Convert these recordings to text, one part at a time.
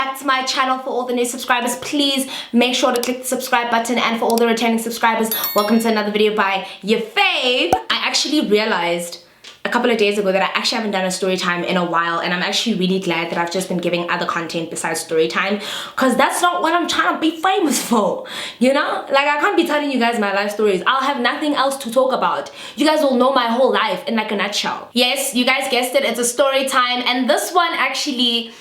back to my channel. For all the new subscribers, please make sure to click the subscribe button, and for all the returning subscribers, welcome to another video by your fave. I actually realized a couple of days ago that I actually haven't done a story time in a while, and I'm actually really glad that I've just been giving other content besides story time, because that's not what I'm trying to be famous for, you know? Like, I can't be telling you guys my life stories. I'll have nothing else to talk about. You guys will know my whole life in like a nutshell. Yes, you guys guessed it, it's a story time, and this one actually,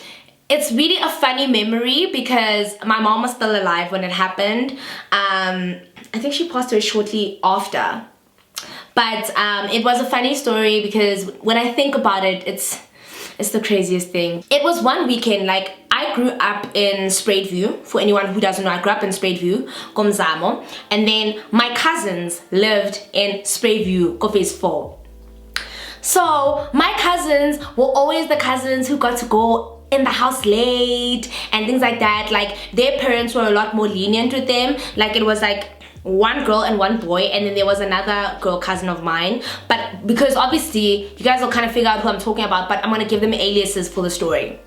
it's really a funny memory because my mom was still alive when it happened. I think she passed away shortly after. But it was a funny story because when I think about it, it's the craziest thing. It was one weekend, like, I grew up in Spruitview. For anyone who doesn't know, I grew up in Spruitview, Komzamo. And then my cousins lived in Spruitview, Phase 4. So my cousins were always the cousins who got to go in the house late and things like that. Like, their parents were a lot more lenient with them. Like, it was like one girl and one boy, and then there was another girl cousin of mine. But because obviously you guys will kind of figure out who I'm talking about, but I'm gonna give them aliases for the story.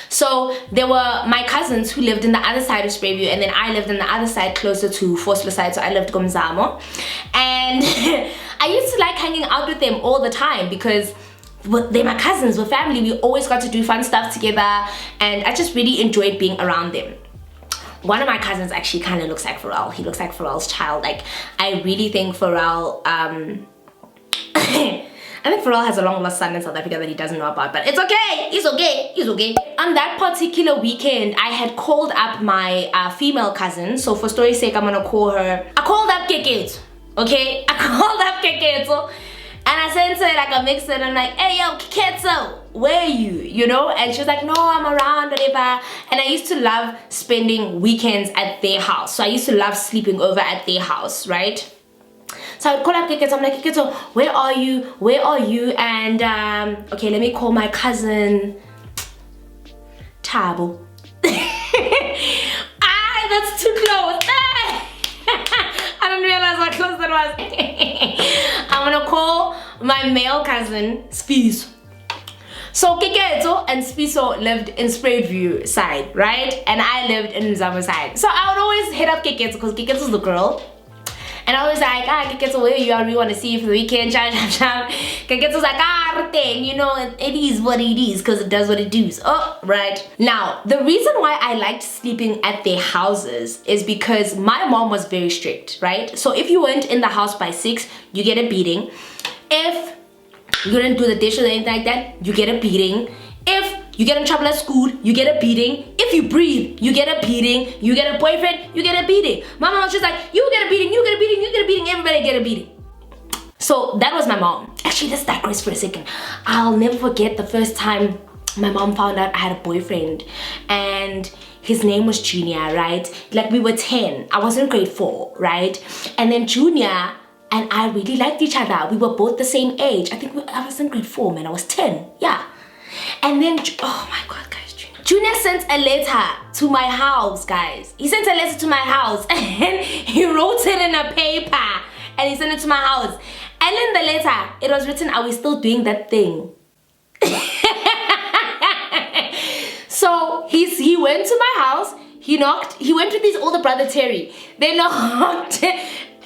So there were my cousins who lived in the other side of Spruitview, and then I lived on the other side closer to Forsley side, so I lived Komzamo. And I used to like hanging out with them all the time because they're my cousins, we're family, we always got to do fun stuff together, and I just really enjoyed being around them. One of my cousins actually kind of looks like Pharrell. He looks like Pharrell's child. Like, I really think Pharrell, I think Pharrell has a long lost son in South Africa that he doesn't know about, but it's okay, he's okay, he's okay. On that particular weekend, I had called up my female cousin, so for story's sake, I'm gonna call her, I called up Keketso, okay? I called up Keketso, and I sent her like a mix, and I'm like, hey yo, Keketso, where are you? You know? And she was like, no, I'm around, whatever. And I used to love spending weekends at their house. So I used to love sleeping over at their house, right? So I would call up Keketso. I'm like, Keketso, where are you? Where are you? And okay, let me call my cousin Tabo. That's too close. I didn't realize how close that was. I'm gonna call my male cousin Spiso. So Keketso and Spiso lived in Spruitview side, right? And I lived in Mzamo side. So I would always hit up Keketso because Keketso's the girl. And I was like, Keketso, where you are? We want to see you for the weekend. Keketso's like, thing, you know, it is what it is because it does what it does. Oh, right. Now, the reason why I liked sleeping at their houses is because my mom was very strict, right? So if you weren't in the house by 6, you get a beating. If you didn't do the dishes or anything like that, you get a beating. If you get in trouble at school, you get a beating. If you breathe, you get a beating. You get a boyfriend, you get a beating. My mom was just like, you get a beating, you get a beating, you get a beating, everybody get a beating. So that was my mom. Actually, let's digress for a second. I'll never forget the first time my mom found out I had a boyfriend, and his name was Junior, right? Like, we were 10. I was in grade 4, right? And then Junior and I really liked each other. We were both the same age. I think I was in grade 4, man. I was 10, yeah. And then, oh my God, guys, Junior sent a letter to my house, guys. He sent a letter to my house, and he wrote it in a paper, and he sent it to my house. And in the letter, it was written, are we still doing that thing? So he went to my house, he knocked, he went with his older brother Terry. They knocked.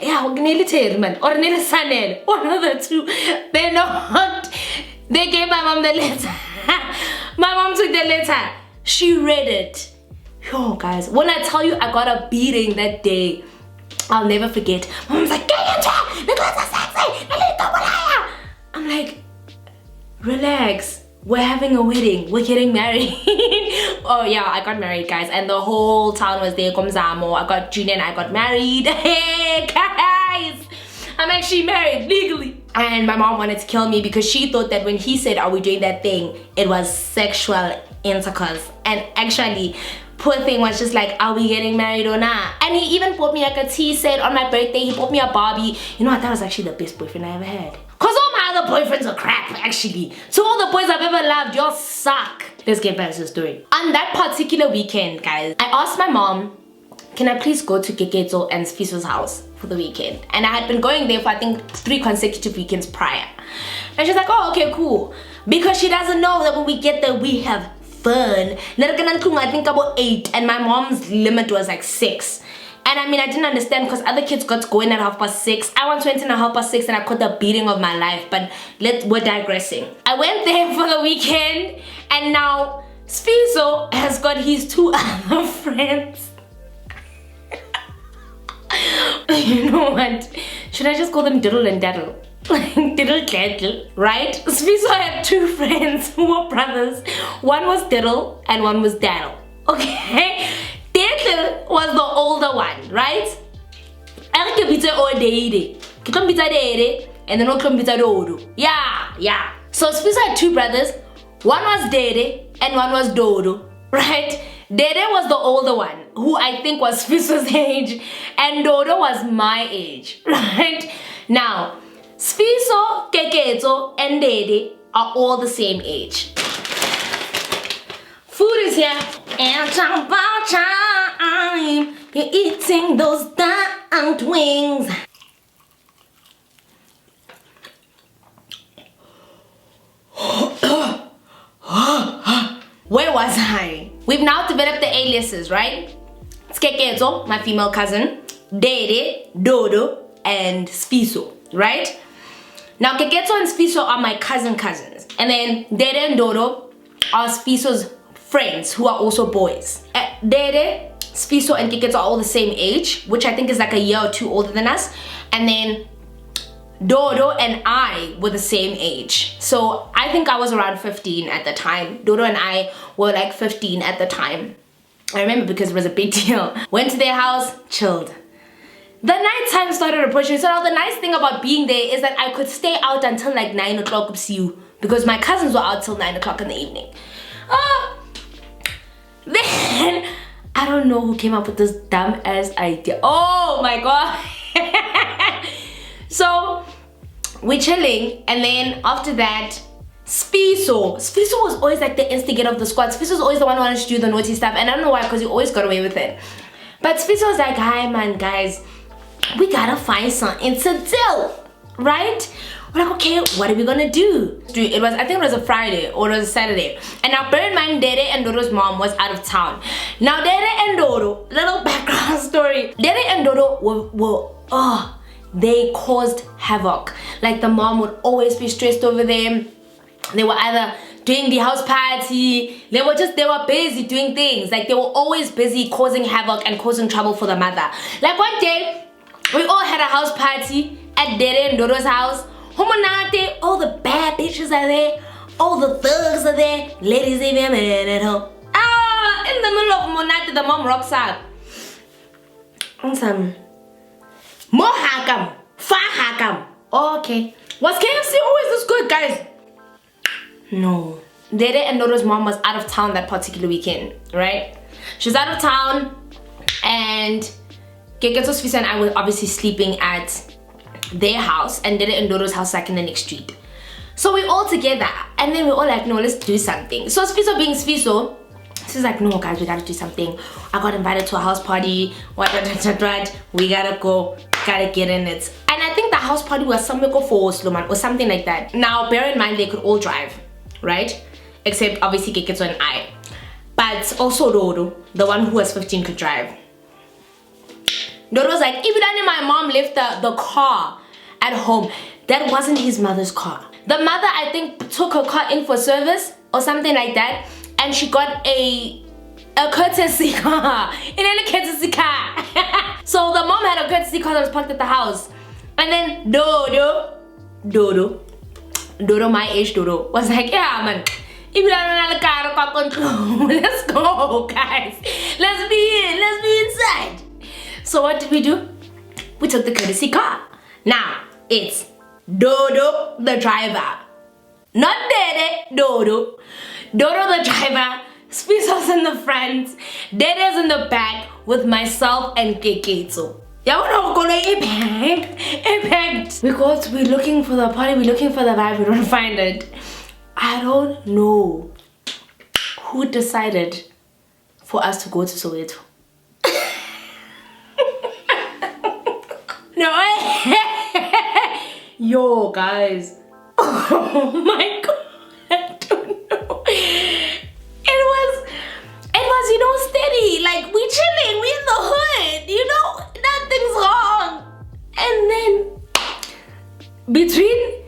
Yeah, Nelly Terry, man, or Nelly Sanel, one of the two. They knocked. They gave my mom the letter. My mom took the letter. She read it. Yo, guys, when I tell you I got a beating that day, I'll never forget. My mom's like, I'm like, relax. We're having a wedding. We're getting married. Oh yeah, I got married, guys, and the whole town was there. Komzamo. I got Junior and I got married. Hey guys, I'm actually married legally. And my mom wanted to kill me because she thought that when he said, are we doing that thing, it was sexual intercourse. And actually, poor thing was just like, are we getting married or not? And he even bought me like a tea set on my birthday. He bought me a Barbie. You know what? That was actually the best boyfriend I ever had. Because all my other boyfriends are crap, actually. So all the boys I've ever loved, y'all suck. Let's get back to the story. On that particular weekend, guys, I asked my mom, can I please go to Keketso and Spiso's house for the weekend? And I had been going there for, I think, 3 consecutive weekends prior. And she's like, oh, okay, cool. Because she doesn't know that when we get there, we have fun. I think about 8, and my mom's limit was like 6. And I mean, I didn't understand because other kids got to go in at 6:30. I once went in at 6:30 and I caught the beating of my life, but we're digressing. I went there for the weekend, and now Sfiso has got his 2 other friends. You know what? Should I just call them Diddle and Daddle? Like Diddle Daddle, right? Sfiso had 2 friends who were brothers. One was Diddle and one was Daddle. Okay? Diddle was the older one, right? And then Dodo. Yeah. So Sfiso had 2 brothers. One was Dede and one was Dodo, right? Dede was the older one, who I think was Sfiso's age, and Dodo was my age, right? Now, Sfiso, Keketo, and Dede are all the same age. Food is here, and it's about time you're eating those damn wings. Where was I? We've now developed the aliases, right? It's Keketo, my female cousin, Dede, Dodo, and Sfiso, right? Now Keketo and Sfiso are my cousins. And then Dede and Dodo are Sfiso's friends who are also boys. Dede, Sfiso, and Keketo are all the same age, which I think is like a year or 2 older than us. And then Dodo and I were the same age. So I think I was around 15 at the time. Dodo and I were like 15 at the time. I remember because it was a big deal. Went to their house, chilled. The night time started approaching. So now the nice thing about being there is that I could stay out until like 9 o'clock because my cousins were out till 9 o'clock in the evening. Then I don't know who came up with this dumb ass idea. Oh my god. So we're chilling, and then after that, Sfiso was always like the instigator of the squad. Sfiso's always the one who wanted to do the naughty stuff, and I don't know why, because he always got away with it. But Sfiso was like, hi man, guys, we gotta find something to do, right? We're like, okay, what are we gonna do? I think it was a Friday or it was a Saturday. And now bear in mind, Dede and Dodo's mom was out of town. Now Dede and Dodo, little background story. Dede and Dodo they caused havoc. Like the mom would always be stressed over them. They were either doing the house party, they were busy doing things. Like they were always busy causing havoc and causing trouble for the mother. Like one day, we all had a house party at Dede and Dodo's house. Homonate, all the bad bitches are there, all the thugs are there, ladies even at home. In the middle of Monate, the mom rocks up. More hakam, far hakam. Okay. Was KFC always this good, guys? No. Dede and Dodo's mom was out of town that particular weekend, right? She was out of town, and Keketo, Sfiso, and I were obviously sleeping at their house, and Dede and Dodo's house like in the next street. So we're all together, and then we're all like, no, let's do something. So Sfiso being Sfiso, she's like, no guys, we gotta do something. I got invited to a house party, what, we gotta go, gotta get in it. And I think the house party was somewhere for Sloman or something like that. Now bear in mind they could all drive, right? Except obviously Keketo and I. But also Dodo, the one who was 15, could drive. Dodo was like, even my mom left the car at home. That wasn't his mother's car. The mother, I think, took her car in for service or something like that, and she got a courtesy car. A courtesy car. So the mom had a courtesy car that was parked at the house. And then Dodo, my age Dodo, was like, yeah man, if you don't have a car, let's go guys. Let's be inside. So what did we do? We took the courtesy car. Now, it's Dodo the driver. Not Dede, Dodo. Dodo the driver, Sfiso's in the front, Dede's in the back with myself and Keketo. Because we're looking for the party, we're looking for the vibe, we don't find it. I don't know who decided for us to go to Soweto. No, yo guys, oh my god, I don't know. It between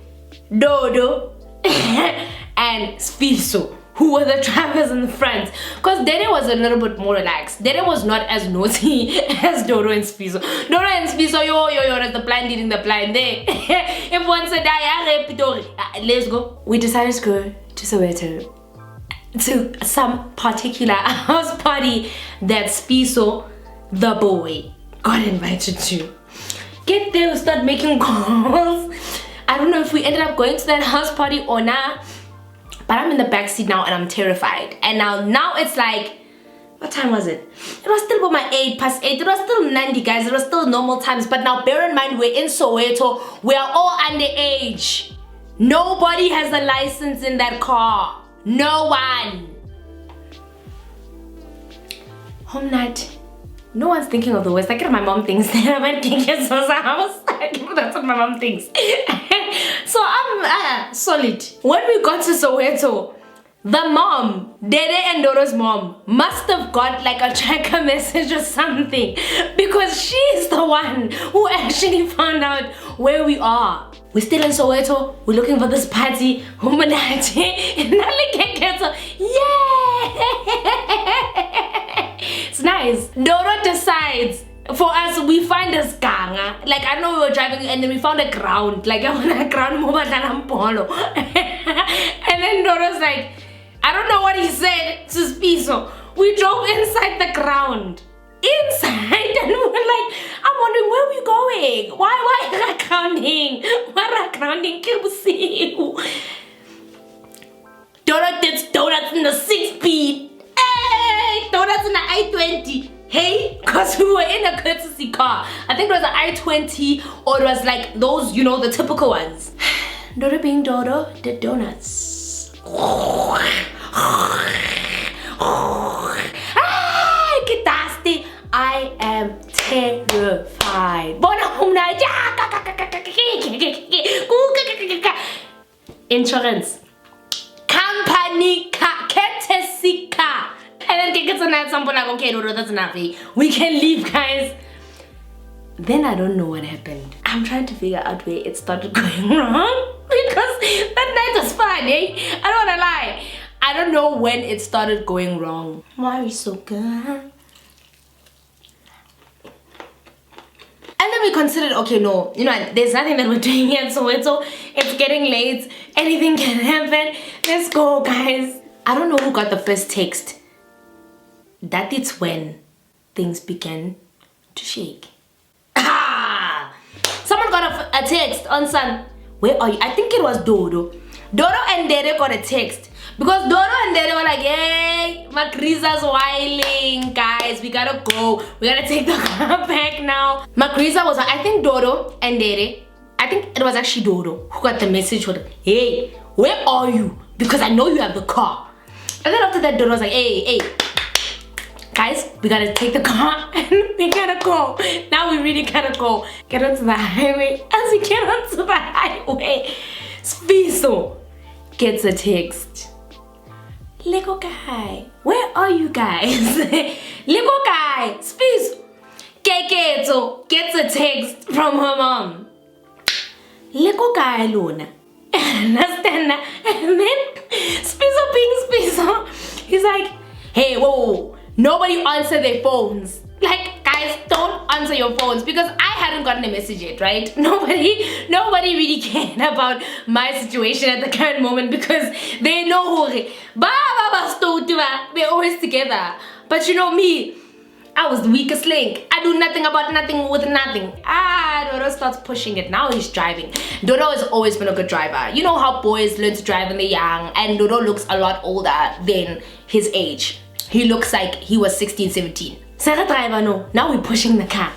Dodo and Sfiso, who were the drivers in the front, because Dede was a little bit more relaxed. Dede was not as naughty as Dodo and Sfiso. Dodo and Sfiso, yo, that's the blind leading the blind there. If one said, let's go. We decided to go to Soweto, to some particular house party that Sfiso, the boy, got invited to. Get there, we start making calls. I don't know if we ended up going to that house party or not, but I'm in the backseat now and I'm terrified. And now it's like, what time was it? It was still about my 8:08. It was still 90, guys. It was still normal times. But now bear in mind, we're in Soweto. We are all underage. Nobody has a license in that car. No one. Home night. No one's thinking of the worst. Like, my mom thinks that I'm at Kinke's house. That's what my mom thinks. So I'm solid. When we got to Soweto, the mom, Dede and Dodo's mom, must have got like a tracker message or something, because she's the one who actually found out where we are. We're still in Soweto. We're looking for this party. It's nice. Dodo decides for us, we find a skanga. Like, I know we were driving and then we found a ground. Like, I want a ground polo. And then Dodo's like, I don't know what he said to Spiso. We drove inside the ground. Inside, and we were like, I'm wondering, where are we going? Why are we grounding? Why are we grounding? Dodo did donuts in the 6-speed. Hey, donuts in the I-20. Hey, because we were in a courtesy car. I think it was an I-20, or it was like those, you know, the typical ones. Dodo being Dodo did donuts. I am terrified. Insurance. Company car. Courtesy car. And then tickets on that, something like, okay, Dodo, that's enough. We can leave, guys. Then I don't know what happened. I'm trying to figure out where it started going wrong, because that night was fun, eh? I don't wanna lie. I don't know when it started going wrong. Why are we so good? And then we considered, okay, no, you know, there's nothing that we're doing here, so it's getting late. Anything can happen. Let's go, guys. I don't know who got the first text. That is when things began to shake. Someone got a text on Sun. Where are you? I think it was Dodo. Dodo and Dede got a text, because Dodo and Dede were like, hey, Makriza's whiling, guys. We gotta go. We gotta take the car back now. Makriza was, I think Dodo and Dede, I think it was actually Dodo who got the message with, hey, where are you? Because I know you have the car. And then after that, Dodo was like, hey, guys, we gotta take the car and we gotta go. Now we really gotta go. Get onto the highway. As we get onto the highway, Spiso gets a text. Lego guy, where are you guys? Lego guy, Spiso. Keketo gets a text from her mom. Lego guy Luna. Understand that? And then Spiso being Spiso, he's like, hey, whoa. Nobody answered their phones. Like, guys, don't answer your phones, because I hadn't gotten a message yet, right? Nobody really cared about my situation at the current moment, because they know who we're always together. But you know me, I was the weakest link. I do nothing about nothing with nothing. Dodo starts pushing it. Now he's driving. Dodo has always been a good driver. You know how boys learn to drive when they're young, and Dodo looks a lot older than his age. He looks like he was 16, 17. Sarah driver, no. Now we're pushing the car.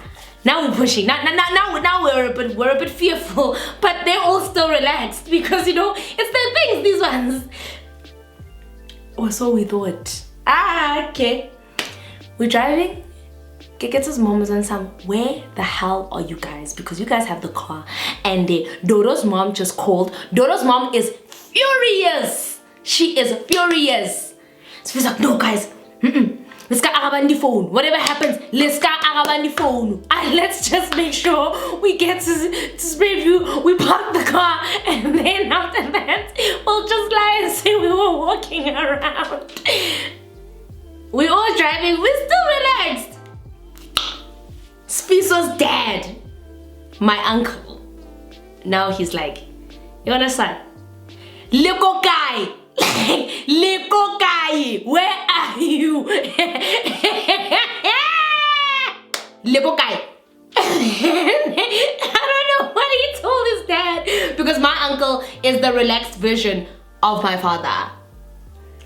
Now we're pushing. Now we're a bit fearful, but they're all still relaxed, because you know it's their things, these ones. Or so we thought. Okay. We're driving. Keketo's mom is on some, where the hell are you guys? Because you guys have the car. And Dodo's mom just called. Dodo's mom is furious. She is furious. So he's like, no guys, let's go arabandi phone. Whatever happens, let's go arabandi phone. And let's just make sure we get to Sprayview, we park the car, and then after that, we'll just lie and say we were walking around. We're all driving, we're still relaxed. Spiso's dad, my uncle, now he's like, you understand? Little guy, little guy, where are you? Little guy. I don't know what he told his dad, because my uncle is the relaxed version of my father.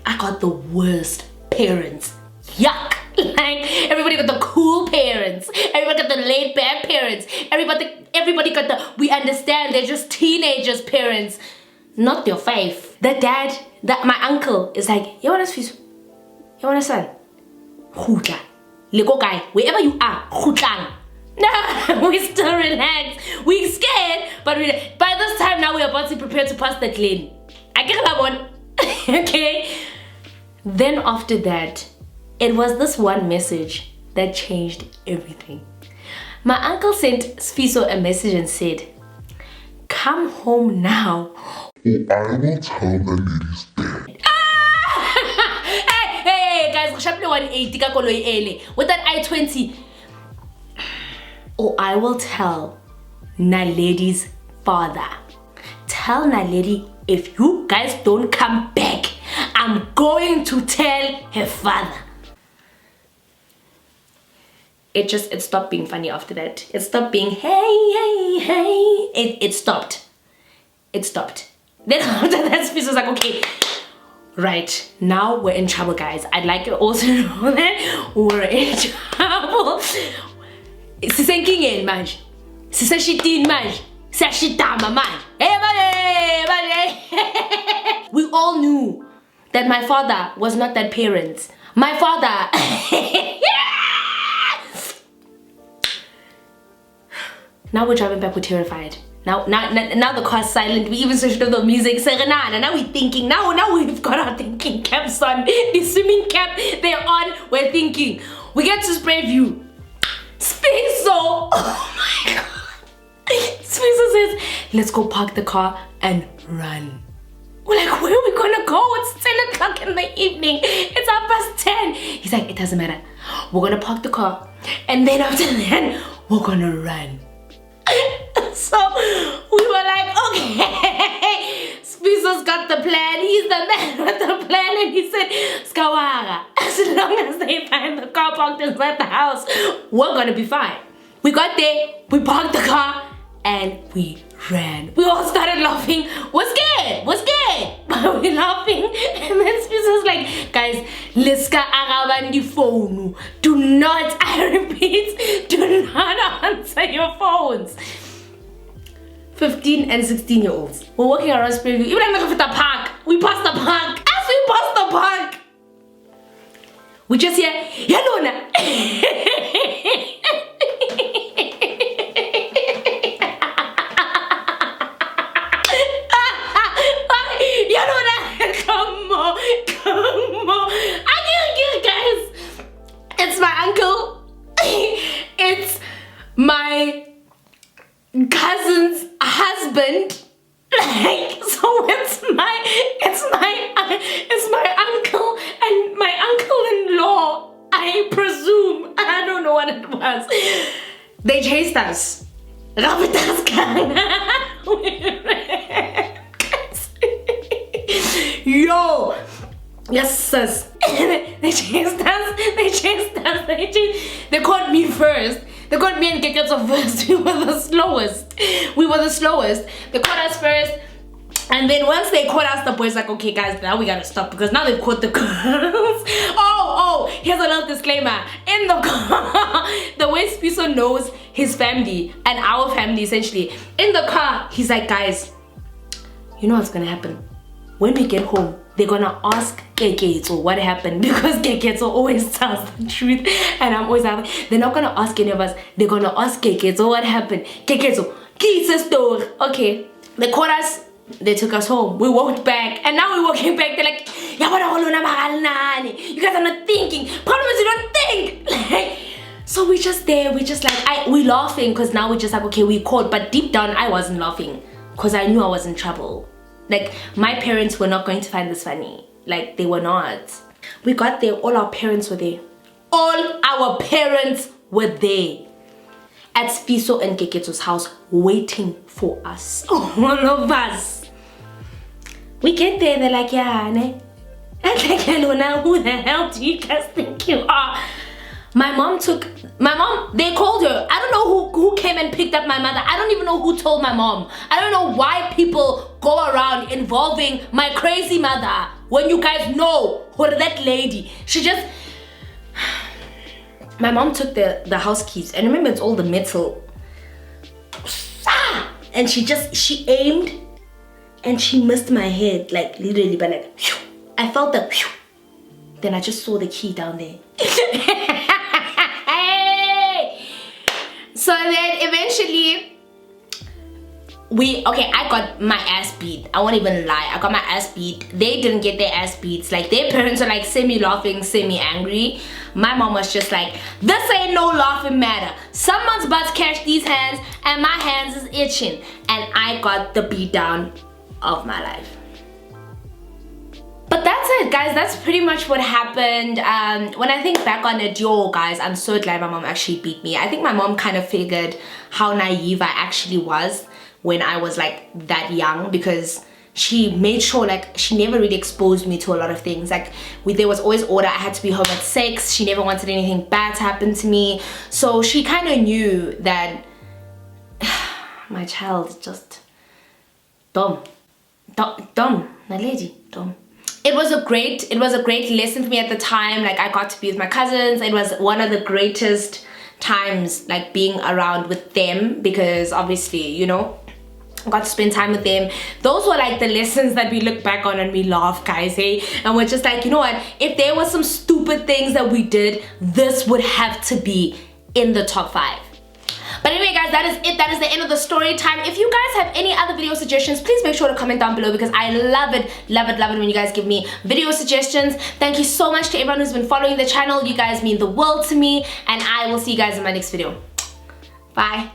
I got the worst parents. Yuck. Like, everybody got the cool parents, everybody got the laid back parents, everybody got the we understand they're just teenagers parents. Not your faith. The dad, my uncle is like, you want to see? You want to son? Khutla. Lego guy, wherever you are, khutlang. No, we still relaxed. We scared, but by this time now we're about to prepare to pass that lane. I get that one. Okay. Then after that, it was this one message that changed everything. My uncle sent Sfiso a message and said, come home now. I will tell the lady's dead. Hey guys, with that I-20. Or I will tell Naledi's father. Tell Naledi, if you guys don't come back, I'm going to tell her father. It stopped being funny after that. It stopped being hey. It stopped. It stopped. Then after that, Spiso was like, okay, right, now we're in trouble, guys. I'd like you also to know that we're in trouble. Sisenkingeni manje. Siseshitini manje. Siyashitama manje. We all knew that my father was not that parent. My father Now we're driving back, we're terrified. Now the car's silent. We even switched off the music. Serenade. Now we're thinking. Now we've got our thinking caps on. The swimming cap they're on. We're thinking. We get to Sprayview. Spiso. Oh my god. Spiso says, let's go park the car and run. We're like, where are we gonna go? It's 10 o'clock in the evening. It's 10:30. He's like, it doesn't matter. We're gonna park the car. And then after that, we're gonna run. So we were like, okay, Spiso's got the plan. He's the man with the plan. And he said, Skawara, as long as they find the car parked inside the house, we're gonna be fine. We got there, we parked the car, and we ran. We all started laughing. We're scared. But we're laughing. And then Spiso's like, guys, let's go arabandi phone. Do not, I repeat, do not answer your phones. 15 and 16-year-olds. We're walking around Sprayview. Even like at the park. We passed the park. As we passed the park, we just hear, Yalona. Come on. I can't get it, guys. It's my uncle. It's my cousin's husband. So it's my uncle and my uncle-in-law. I presume. I don't know what it was. They chased us. Yo, yes, sis. They chased us. They caught me first. They caught me and Keketso first. We were the slowest. They caught us first. And then once they caught us, the boys like, okay guys, now we gotta stop because now they've caught the girls. Oh, here's a little disclaimer. In the car, the way Spiso knows his family and our family essentially, in the car, he's like, guys, you know what's gonna happen? When we get home, they're gonna ask Keketso what happened because Keketso always tells the truth and I'm always like, they're not gonna ask any of us, they're gonna ask Keketso what happened. Keketso, it's a story. Okay, they caught us they took us home. We walked back, and now we're walking back. They're like, you guys are not thinking. Problem is you don't think. Like, so we're just there. We're just like, we're laughing because now we're just like, okay, we caught. But deep down, I wasn't laughing because I knew I was in trouble. Like, my parents were not going to find this funny. Like, they were not. We got there. All our parents were there. All our parents were there at Fiso and Keketo's house waiting for us. All of us. We get there, they're like, yeah, ne? And like, Elona, who the hell do you guys think you are? My mom, they called her. I don't know who came and picked up my mother. I don't even know who told my mom. I don't know why people go around involving my crazy mother when you guys know who that lady. She just... My mom took the house keys, and remember, it's all the metal. And she aimed, and she missed my head, like literally, but like, whew. I felt the whew. Then I just saw the key down there. So then eventually, I got my ass beat. I won't even lie, I got my ass beat. They didn't get their ass beats. Like, their parents were like semi-laughing, semi-angry. My mom was just like, this ain't no laughing matter. Someone's about to catch these hands and my hands is itching. And I got the beat down of my life. But that's it, guys. That's pretty much what happened. When I think back on it, yo, guys, I'm so glad my mom actually beat me. I think my mom kind of figured how naive I actually was when I was like that young, because she made sure, like, she never really exposed me to a lot of things. Like, there was always order. I had to be home at 6. She never wanted anything bad to happen to me. So she kind of knew that my child is just dumb, Naledi, dumb. It was a great lesson for me at the time. Like, I got to be with my cousins. It was one of the greatest times, like, being around with them, because obviously, you know, I got to spend time with them. Those were like the lessons that we look back on and we laugh, guys, hey? And we're just like, you know what? If there was some stupid things that we did, this would have to be in the top 5. But anyway, guys, that is it. That is the end of the story time. If you guys have any other video suggestions, please make sure to comment down below, because I love it when you guys give me video suggestions. Thank you so much to everyone who's been following the channel. You guys mean the world to me, and I will see you guys in my next video. Bye.